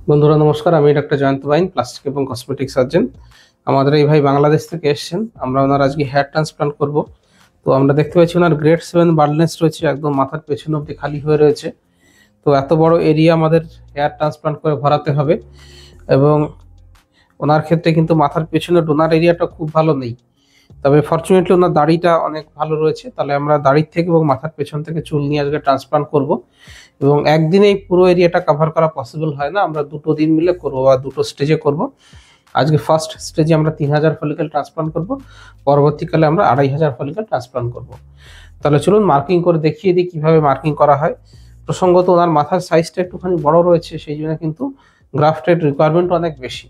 বন্ধুরা নমস্কার, আমি ডাক্তার জয়ন্ত বাইন, প্লাস্টিক এবং কসমেটিক সার্জন। আমাদের এই ভাই বাংলাদেশ থেকে এসেছেন। আমরা ওনার আজকে হেয়ার ট্রান্সপ্লান্ট করব। তো আমরা দেখতে পাচ্ছি ওনার গ্রেড 7 বার্ডনেস রয়েছে, একদম মাথার পেছন অব্দি খালি হয়ে রয়েছে। তো এত বড় এরিয়া আমাদের হেয়ার ট্রান্সপ্লান্ট করে ভরাতে হবে, এবং ওনার ক্ষেত্রে কিন্তু মাথার পেছনে ডোনার এরিয়াটা খুব ভালো নেই। তবে ফরচুনেটলি ওনার দাড়িটা অনেক ভালো রয়েছে, তাহলে আমরা দাড়ির থেকে এবং মাথার পেছন থেকে চুল নিয়ে আজকে ট্রান্সপ্লান্ট করব। এবং একদিনেই পুরো এরিয়াটা কভার করা পসিবল হয় না, আমরা দুটো দিন মিলে করবো বা দুটো স্টেজে করব। আজকে ফার্স্ট স্টেজে আমরা 3000 ফলিকেল ট্রান্সপ্লান্ট করব, পরবর্তীকালে আমরা 2500 ফলিকেল ট্রান্সপ্লান্ট করব। তাহলে চলুন মার্কিং করে দেখিয়ে দিই কিভাবে মার্কিং করা হয়। প্রসঙ্গত ওনার মাথার সাইজটা একটুখানি বড় রয়েছে, সেই জন্য কিন্তু গ্রাফটেড রিকোয়ারমেন্ট অনেক বেশি।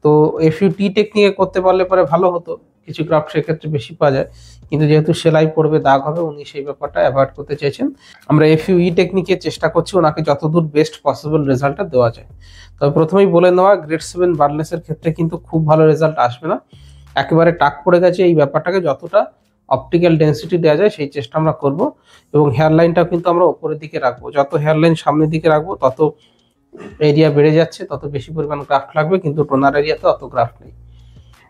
তো এফইউটি টেকনিকে করতে পারলে পরে ভালো হতো, কিছু ক্রাফট সেক্ষেত্রে বেশি পাওয়া যায়, কিন্তু যেহেতু সেলাই পড়বে, দাগ হবে, উনি সেই ব্যাপারটা অ্যাভয়েড করতে চাইছেন। আমরা এফইউই টেকনিকে চেষ্টা করছি ওনাকে যতদূর বেস্ট পসিবল রেজাল্টটা দেওয়া যায়। তবে প্রথমেই বলে নেওয়া, গ্রেড 7 বার্ডনেসের ক্ষেত্রে কিন্তু খুব ভালো রেজাল্ট আসবে না। একেবারে টাক পড়ে গেছে এই ব্যাপারটাকে যতটা অপটিক্যাল ডেন্সিটি দেওয়া যায় সেই চেষ্টা আমরা করব। এবং হেয়ার লাইনটাও কিন্তু আমরা উপরের দিকে রাখবো, যত হেয়ার লাইন সামনের দিকে রাখবো তত এরিয়া বেড়ে যাচ্ছে, তত বেশি পরিমাণ গ্রাফট লাগবে, কিন্তু টোনার এরিয়াতে অত গ্রাফট নেই।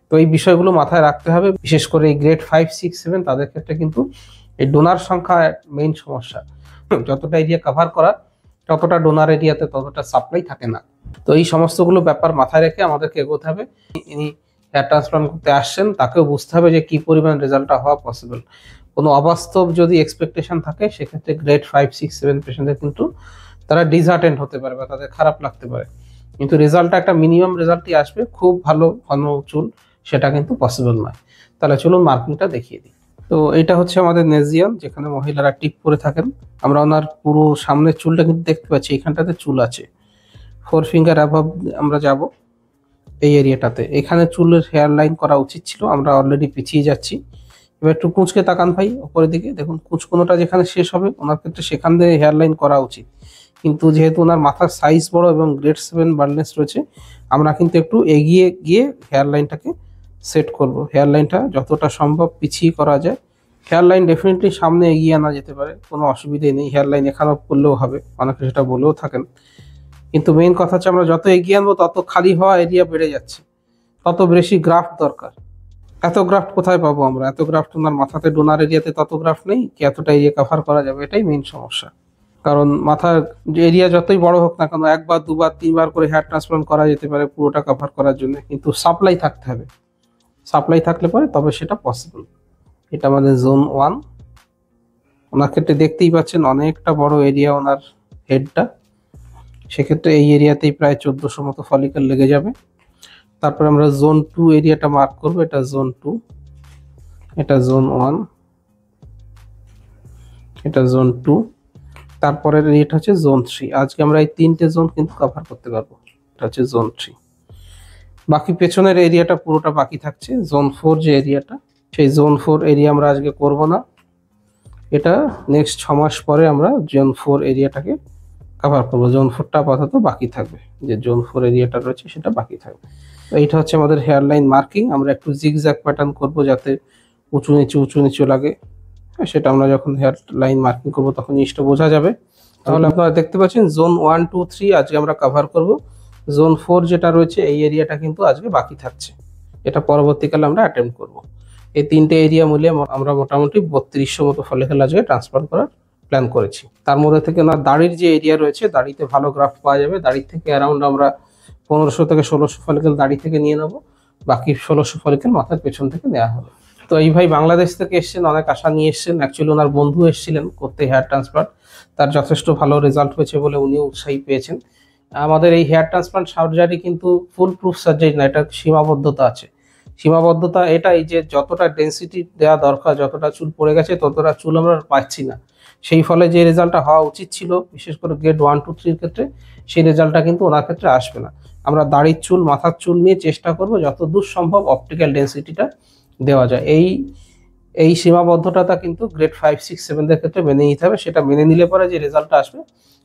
তো এই বিষয়গুলো মাথায় রাখতে হবে, বিশেষ করে এই গ্রেড 5, 6, 7 তাদের ক্ষেত্রে কিন্তু এই ডোনার সংখ্যা মেইন সমস্যা। যতটা এরিয়া কভার করা, ততটা ডোনার এরিয়াতে ততটা সাপ্লাই থাকে না। তো এই সমস্তগুলো ব্যাপার মাথায় রেখে আমাদেরকে এগোতে হবে। ইনি হেয়ার ট্রান্সপ্লান্ট করতে আসছেন, তাকেও বুঝতে হবে যে কি পরিমাণ রেজাল্টটা হওয়া পসিবল। কোনো অবাস্তব যদি এক্সপেকটেশন থাকে, সেক্ষেত্রে গ্রেড 5, 6, 7 পেশেন্টদের কিন্তু তারা ডিসহার্টেন্ড হতে পারে বা তাদের খারাপ লাগতে পারে, কিন্তু রেজাল্টটা একটা মিনিমাম রেজাল্টই আসবে। খুব ভালো ঘন চুল সেটা কিন্তু পসিবল নয়। তাহলে চলুন মার্কিংটা দেখিয়ে দিই। তো এটা হচ্ছে আমাদের নেজিয়ান, যেখানে মহিলারা টিপ করে থাকেন। আমরা ওনার পুরো সামনের চুলটা কিন্তু দেখতে পাচ্ছি, এখানটাতে চুল আছে। 4 ফিঙ্গার অ্যাভাব আমরা যাব এই এরিয়াটাতে, এখানে চুলের হেয়ার লাইন করা উচিত ছিল, আমরা অলরেডি পিছিয়ে যাচ্ছি। এবার একটু কুঁচকে তাকান ভাই উপরের দিকে, দেখুন কুঁচকোনোটা যেখানে শেষ হবে ওনার ক্ষেত্রে সেখান থেকে হেয়ার লাইন করা উচিত, কিন্তু যেহেতু ওনার মাথার সাইজ বড় এবং গ্রেড 7 বার্ডনেস রয়েছে, আমরা কিন্তু একটু এগিয়ে গিয়ে হেয়ার লাইনটাকে সেট করব। হেয়ার লাইনটা যতটা সম্ভব পিছিয়ে করা যায়। হেয়ার লাইন ডেফিনেটলি সামনে এগিয়ে আনা যেতে পারে, কোনো অসুবিধে নেই, হেয়ার লাইন এখানে করলেও হবে, অনেকে সেটা বলেও থাকেন। কিন্তু মেইন কথা হচ্ছে আমরা যত এগিয়ে আনবো তত খালি হওয়া এরিয়া বেড়ে যাচ্ছে, তত বেশি গ্রাফট দরকার। এত গ্রাফট কোথায় পাবো আমরা? এত গ্রাফট ওনার মাথাতে ডোনার এরিয়াতে তত গ্রাফট নেই কি এতটা এরিয়া কভার করা যাবে, এটাই মেইন সমস্যা। কারণ মাথার যে এরিয়া যতই বড় হোক না কেন, একবার, দুবার, তিনবার করে হেয়ার ট্রান্সপ্লান্ট করা যেতে পারে পুরোটা কভার করার জন্য, কিন্তু সাপ্লাই থাকতে হবে। সাপ্লাই থাকলে পরে তবে সেটা পসিবল। এটা আমাদের জোন 1। ওনার ক্ষেত্রে দেখতেই পাচ্ছেন অনেকটা বড় এরিয়া ওনার হেডটা, সেক্ষেত্রে এই এরিয়াতেই প্রায় 1400 মতো ফলিকল লেগে যাবে। তারপরে আমরা জোন 2 এরিয়াটা মার্ক করবো, এটা জোন 2, এটা জোন 1, এটা জোন 2, তারপরের এরিয়াটা হচ্ছে জোন 3। আজকে আমরা এই 3টে জোন কিন্তু কভার করতে পারবো। এটা হচ্ছে জোন 3। বাকি পেছনের এরিয়াটা পুরোটা বাকি থাকছে। জোন 4 যে এরিয়াটা, সেই জোন 4 এরিয়া আমরা আজকে করব না, এটা নেক্সট 6 মাস পরে আমরা জোন 4 এরিয়াটাকে কভার করবো। জোন 4টা আপাতত বাকি থাকবে, যে জোন 4 এরিয়াটা রয়েছে সেটা বাকি থাকবে। এইটা হচ্ছে আমাদের হেয়ার লাইন মার্কিং। আমরা একটু জিগজ্যাগ প্যাটার্ন করব যাতে উঁচু নিচু লাগে। সেটা আমরা যখন হেয়ার লাইন মার্কিং করবো তখন জিনিসটা বোঝা যাবে। তাহলে আপনারা দেখতে পাচ্ছেন জোন 1, 2, 3 আজকে আমরা কভার করব। জোন 4 যেটা রয়েছে এই এরিয়াটা কিন্তু আজকে বাকি থাকছে, এটা পরবর্তীকালে আমরা অ্যাটেম্প করব। এই 3টে এরিয়া মিলিয়ে আমরা মোটামুটি 3200 মতো ফলিকল আজকে ট্রান্সফার করার প্ল্যান করেছি। তার মধ্যে থেকে না দাড়ির যে এরিয়া রয়েছে, দাড়িতে ভালো গ্রাফট পাওয়া যাবে। দাড়ির থেকে অ্যারাউন্ড আমরা 1500 থেকে 1600 ফলিকল দাড়ি থেকে নিয়ে নেবো, বাকি 1600 ফলিকল মাথার পেছন থেকে নেওয়া হবে। তো এই ভাই বাংলাদেশ থেকে এসেছেন, অনেক আশা নিয়ে এসেছেন। অ্যাকচুয়ালি ওনার বন্ধু এসেছিলেন করতে হেয়ার ট্রান্সপ্লান্ট, তার যথেষ্ট ভালো রেজাল্ট হয়েছে বলে উনিও উৎসাহী পেয়েছেন। আমাদের এই হেয়ার ট্রান্সপ্লান্ট সার্জারি কিন্তু ফুল প্রুফ সার্জারি না, এটা সীমাবদ্ধতা আছে। সীমাবদ্ধতা এটাই যে যতটা ডেন্সিটি দেওয়া দরকার, যতটা চুল পড়ে গেছে ততটা চুল আমরা পাচ্ছি না। সেই ফলে যে রেজাল্টটা হওয়া উচিত ছিল, বিশেষ করে গ্রেড 1, 2, 3 ক্ষেত্রে, সেই রেজাল্টটা কিন্তু ওনার ক্ষেত্রে আসবে না। আমরা দাড়ির চুল, মাথার চুল নিয়ে চেষ্টা করব যত দূর সম্ভব অপটিক্যাল ডেন্সিটিটা দেওয়া যায়। এই সীমাবদ্ধতা কিন্তু গ্রেড 5, 6, 7দের ক্ষেত্রে মেনে নিতে হবে। সেটা মেনে নিলে পরে যে রেজাল্টটা আসবে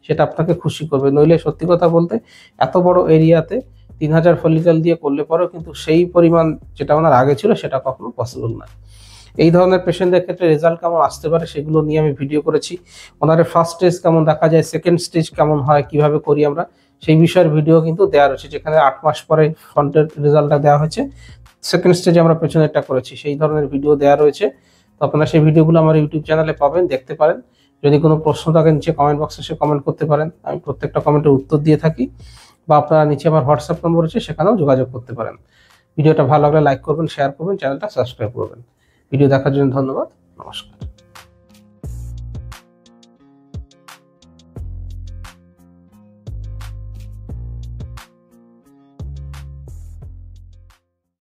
সেটা আপনাকে খুশি করবে। নইলে সত্যি কথা বলতে এত বড় এরিয়াতে 3000 ফলিকল দিয়ে করলে পরেও কিন্তু সেই পরিমাণ যেটা ওনার আগে ছিল সেটা কখনো পসিবল নয়। এই ধরনের পেশেন্টদের ক্ষেত্রে রেজাল্ট কেমন আসতে পারে সেগুলো নিয়ে আমি ভিডিও করেছি। ওনার ফার্স্ট স্টেজ কেমন দেখা যায়, সেকেন্ড স্টেজ কেমন হয়, কিভাবে করি আমরা, সেই বিষয়ের ভিডিও কিন্তু দেওয়া রয়েছে, যেখানে 8 মাস পরে ফ্রন্টের রেজাল্টটা দেওয়া হয়েছে। সেকেন্ড স্টেজে আমরা পেছনেরটা করেছি, সেই ধরনের ভিডিও দেওয়া রয়েছে। তো আপনারা সেই ভিডিওগুলো আমার ইউটিউব চ্যানেলে পাবেন, দেখতে পারেন। যদি কোনো প্রশ্ন থাকে নিচে কমেন্ট বক্সে এসে কমেন্ট করতে পারেন, আমি প্রত্যেকটা কমেন্টের উত্তর দিয়ে থাকি। বা আপনারা নিচে আমার হোয়াটসঅ্যাপ নম্বর আছে, সেখানেও যোগাযোগ করতে পারেন। ভিডিওটা ভালো লাগলে লাইক করবেন, শেয়ার করবেন, চ্যানেলটা সাবস্ক্রাইব করবেন। ভিডিও দেখার জন্য ধন্যবাদ, নমস্কার।